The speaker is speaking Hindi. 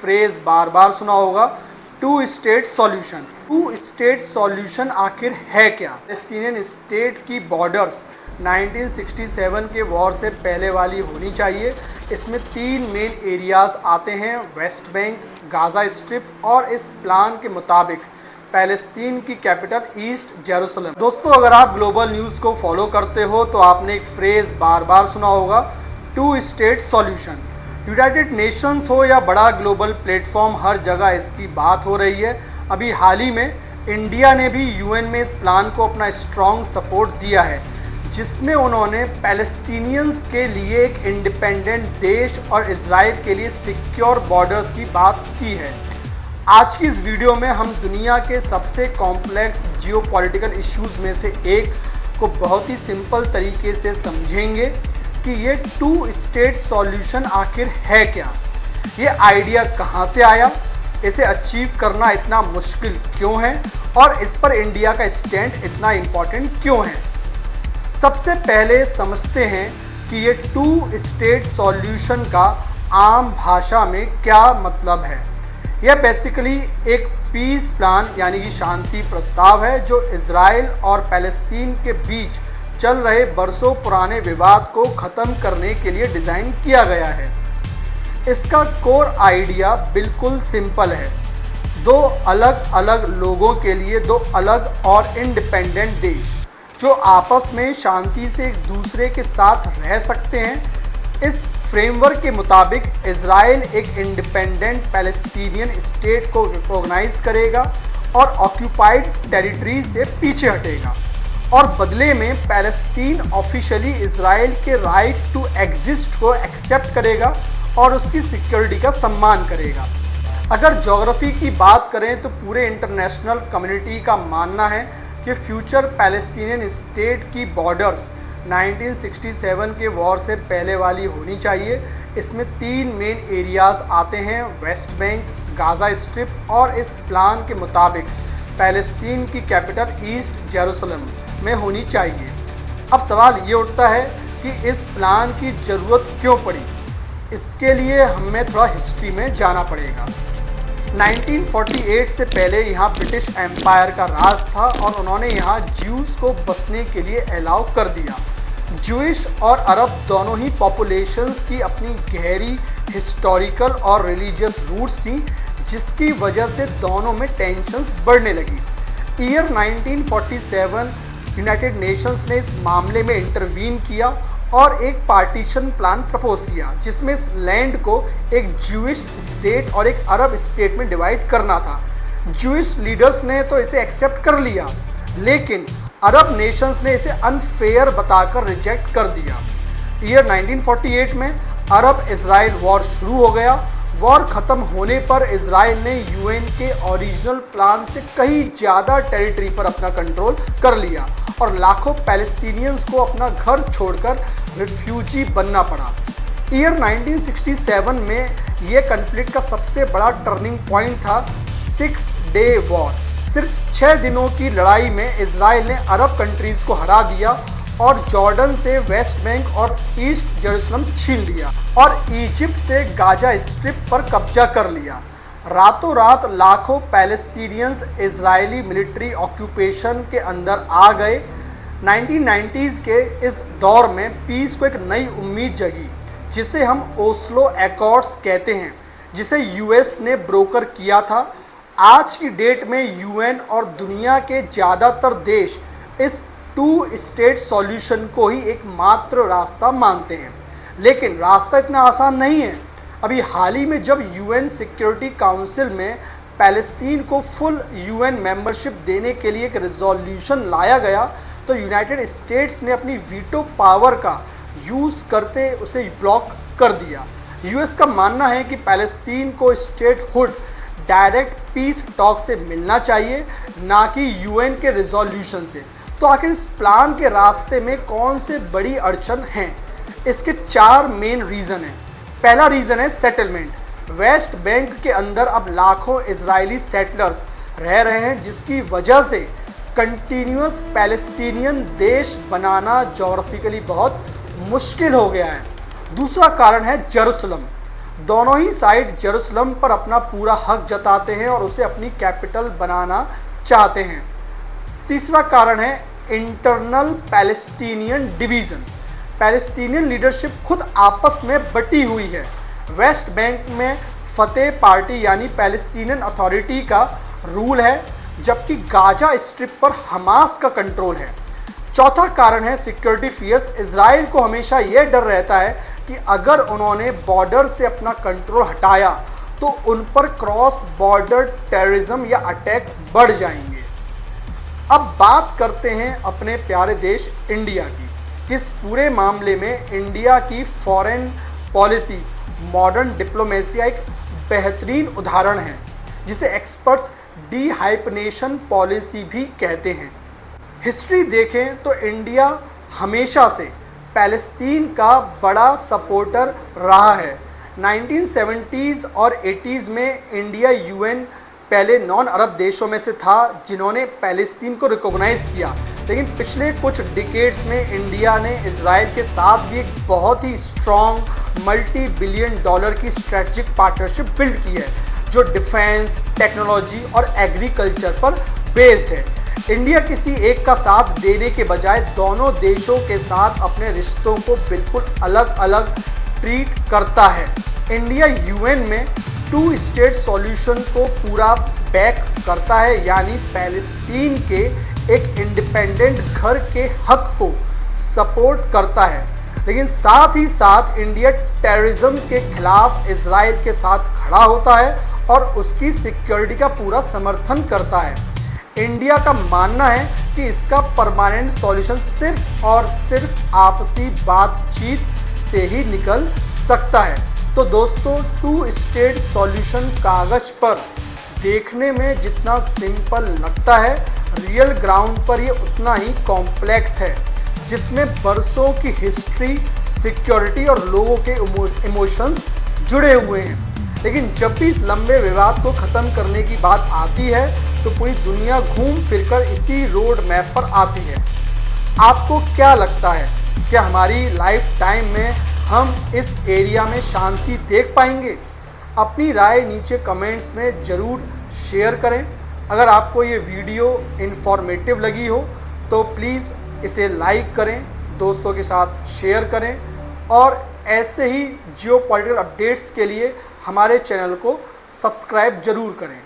फ्रेज बार बार सुना होगा, two state solution. Two state solution आखिर है क्या? पैलेस्टीनियन स्टेट की बॉर्डर्स 1967 के वॉर से पहले वाली होनी चाहिए। इसमें तीन मेन एरियाज आते हैं, वेस्ट बैंक, गाज़ा स्ट्रिप और इस प्लान के मुताबिक पैलेस्तीन की कैपिटल ईस्ट जेरूसलम। दोस्तों, अगर आप ग्लोबल न्यूज़ को फॉलो करते हो तो आपने एक फ्रेज बार बार सुना होगा, two state solution. United Nations हो या बड़ा ग्लोबल प्लेटफॉर्म, हर जगह इसकी बात हो रही है। अभी हाल ही में इंडिया ने भी यूएन में इस प्लान को अपना स्ट्रॉन्ग सपोर्ट दिया है, जिसमें उन्होंने पैलेस्टीनियंस के लिए एक इंडिपेंडेंट देश और इजराइल के लिए सिक्योर बॉर्डर्स की बात की है। आज की इस वीडियो में हम दुनिया के सबसे कॉम्प्लेक्स जियोपॉलिटिकल इश्यूज़ में से एक को बहुत ही सिंपल तरीके से समझेंगे कि ये टू स्टेट सॉल्यूशन आखिर है क्या, ये आइडिया कहाँ से आया, इसे अचीव करना इतना मुश्किल क्यों है और इस पर इंडिया का स्टैंड इतना इम्पोर्टेंट क्यों है। सबसे पहले समझते हैं कि ये टू स्टेट सॉल्यूशन का आम भाषा में क्या मतलब है। यह बेसिकली एक पीस प्लान यानी कि शांति प्रस्ताव है, जो इजराइल और पैलेस्तीन के बीच चल रहे बरसों पुराने विवाद को ख़त्म करने के लिए डिज़ाइन किया गया है। इसका कोर आइडिया बिल्कुल सिंपल है, दो अलग अलग लोगों के लिए दो अलग और इंडिपेंडेंट देश जो आपस में शांति से एक दूसरे के साथ रह सकते हैं। इस फ्रेमवर्क के मुताबिक इजराइल एक इंडिपेंडेंट पैलेस्टीनियन स्टेट को रिकॉग्नाइज करेगा और ऑक्यूपाइड टेरिटरी से पीछे हटेगा और बदले में पैलेस्तीन ऑफिशियली इजराइल के राइट टू एग्जिस्ट को एक्सेप्ट करेगा और उसकी सिक्योरिटी का सम्मान करेगा। अगर ज्योग्राफी की बात करें तो पूरे इंटरनेशनल कम्युनिटी का मानना है कि फ्यूचर पैलेस्टीनियन स्टेट की बॉर्डर्स 1967 के वॉर से पहले वाली होनी चाहिए। इसमें तीन मेन एरियाज आते हैं, वेस्ट बैंक, गाज़ा स्ट्रिप और इस प्लान के मुताबिक पैलेस्तीन की कैपिटल ईस्ट जेरूसलम में होनी चाहिए। अब सवाल ये उठता है कि इस प्लान की ज़रूरत क्यों पड़ी। इसके लिए हमें थोड़ा हिस्ट्री में जाना पड़ेगा। 1948 से पहले यहाँ ब्रिटिश एम्पायर का राज था और उन्होंने यहाँ ज्यूस को बसने के लिए अलाउ कर दिया। ज्यूइश और अरब दोनों ही पॉपुलेशंस की अपनी गहरी हिस्टोरिकल और रिलीजियस रूट्स थी, जिसकी वजह से दोनों में टेंशन्स बढ़ने लगी। ईयर 1947 यूनाइटेड नेशंस ने इस मामले में इंटरवीन किया और एक पार्टीशन प्लान प्रपोज किया, जिसमें इस लैंड को एक ज्यूइश स्टेट और एक अरब स्टेट में डिवाइड करना था। ज्यूइश लीडर्स ने तो इसे एक्सेप्ट कर लिया, लेकिन अरब नेशंस ने इसे अनफेयर बताकर रिजेक्ट कर दिया। ईयर 1948 में अरब इजराइल वॉर शुरू हो गया। वॉर ख़त्म होने पर इजराइल ने यूएन के ओरिजिनल प्लान से कहीं ज़्यादा टेरिटरी पर अपना कंट्रोल कर लिया और लाखों पैलेस्टीनियंस को अपना घर छोड़कर रिफ्यूजी बनना पड़ा। ईयर 1967 में ये कन्फ्लिक्ट का सबसे बड़ा टर्निंग पॉइंट था, 6 डे वॉर। सिर्फ 6 दिनों की लड़ाई में इजराइल ने अरब कंट्रीज़ को हरा दिया और जॉर्डन से वेस्ट बैंक और ईस्ट जेरूसलम छीन लिया और इजिप्ट से गाजा स्ट्रिप पर कब्जा कर लिया। रातों रात लाखों पैलेस्टीनियंस इजरायली मिलिट्री ऑक्यूपेशन के अंदर आ गए। 1990s के इस दौर में पीस को एक नई उम्मीद जगी, जिसे हम ओस्लो एकॉर्ड्स कहते हैं, जिसे यूएस ने ब्रोकर किया था। आज की डेट में यूएन और दुनिया के ज़्यादातर देश इस टू स्टेट सॉल्यूशन को ही एकमात्र रास्ता मानते हैं, लेकिन रास्ता इतना आसान नहीं है। अभी हाल ही में जब यूएन सिक्योरिटी काउंसिल में पैलेस्तीन को फुल यूएन मेंबरशिप देने के लिए एक रिजोल्यूशन लाया गया, तो यूनाइटेड स्टेट्स ने अपनी वीटो पावर का यूज़ करते उसे ब्लॉक कर दिया। यूएस का मानना है कि पैलेस्तीन को स्टेटहुड डायरेक्ट पीस टॉक से मिलना चाहिए, ना कि यूएन के रिजोल्यूशन से। तो आखिर इस प्लान के रास्ते में कौन से बड़ी अड़चन हैं? इसके 4 मेन रीज़न हैं। पहला रीज़न है सेटलमेंट। वेस्ट बैंक के अंदर अब लाखों इजरायली सेटलर्स रह रहे हैं, जिसकी वजह से कंटिन्यूअस पैलेस्टीनियन देश बनाना ज्योग्राफिकली बहुत मुश्किल हो गया है। दूसरा कारण है जेरूसलम। दोनों ही साइड जेरूसलम पर अपना पूरा हक जताते हैं और उसे अपनी कैपिटल बनाना चाहते हैं। तीसरा कारण है internal Palestinian division. Palestinian leadership खुद आपस में बटी हुई है। वेस्ट बैंक में फतेह पार्टी यानी पैलेस्टीनियन अथॉरिटी का रूल है, जबकि गाजा स्ट्रिप पर हमास का कंट्रोल है। चौथा कारण है सिक्योरिटी फियर्स। इजराइल को हमेशा यह डर रहता है कि अगर उन्होंने बॉर्डर से अपना कंट्रोल हटाया तो उन पर क्रॉस बॉर्डर टेररिज्म या अटैक बढ़ जाएंगे। अब बात करते हैं अपने प्यारे देश इंडिया की। इस पूरे मामले में इंडिया की फॉरेन पॉलिसी मॉडर्न डिप्लोमेसी एक बेहतरीन उदाहरण है, जिसे एक्सपर्ट्स डीहाइपनेशन पॉलिसी भी कहते हैं। हिस्ट्री देखें तो इंडिया हमेशा से पैलेस्तीन का बड़ा सपोर्टर रहा है। 1970s और 80s में इंडिया यूएन पहले नॉन अरब देशों में से था जिन्होंने पैलेस्तीन को रिकॉग्नाइज़ किया, लेकिन पिछले कुछ डिकेड्स में इंडिया ने इजराइल के साथ भी एक बहुत ही स्ट्रॉन्ग मल्टी बिलियन डॉलर की स्ट्रेटजिक पार्टनरशिप बिल्ड की है, जो डिफेंस, टेक्नोलॉजी और एग्रीकल्चर पर बेस्ड है। इंडिया किसी एक का साथ देने के बजाय दोनों देशों के साथ अपने रिश्तों को बिल्कुल अलग अलग ट्रीट करता है। इंडिया यूएन में 2 स्टेट सॉल्यूशन को पूरा बैक करता है, यानी पैलेस्तीन के एक इंडिपेंडेंट घर के हक को सपोर्ट करता है, लेकिन साथ ही साथ इंडिया टेररिज्म के खिलाफ इजराइल के साथ खड़ा होता है और उसकी सिक्योरिटी का पूरा समर्थन करता है। इंडिया का मानना है कि इसका परमानेंट सॉल्यूशन सिर्फ और सिर्फ आपसी बातचीत से ही निकल सकता है। तो दोस्तों, 2 स्टेट सॉल्यूशन कागज पर देखने में जितना सिंपल लगता है, रियल ग्राउंड पर ये उतना ही कॉम्प्लेक्स है, जिसमें बरसों की हिस्ट्री, सिक्योरिटी और लोगों के इमोशंस जुड़े हुए हैं। लेकिन जब भी इस लंबे विवाद को ख़त्म करने की बात आती है तो पूरी दुनिया घूम फिरकर इसी रोड मैप पर आती है। आपको क्या लगता है, क्या हमारी लाइफ टाइम में हम इस एरिया में शांति देख पाएंगे? अपनी राय नीचे कमेंट्स में ज़रूर शेयर करें। अगर आपको ये वीडियो इन्फॉर्मेटिव लगी हो तो प्लीज़ इसे लाइक करें, दोस्तों के साथ शेयर करें और ऐसे ही जियोपॉलिटिकल अपडेट्स के लिए हमारे चैनल को सब्सक्राइब ज़रूर करें।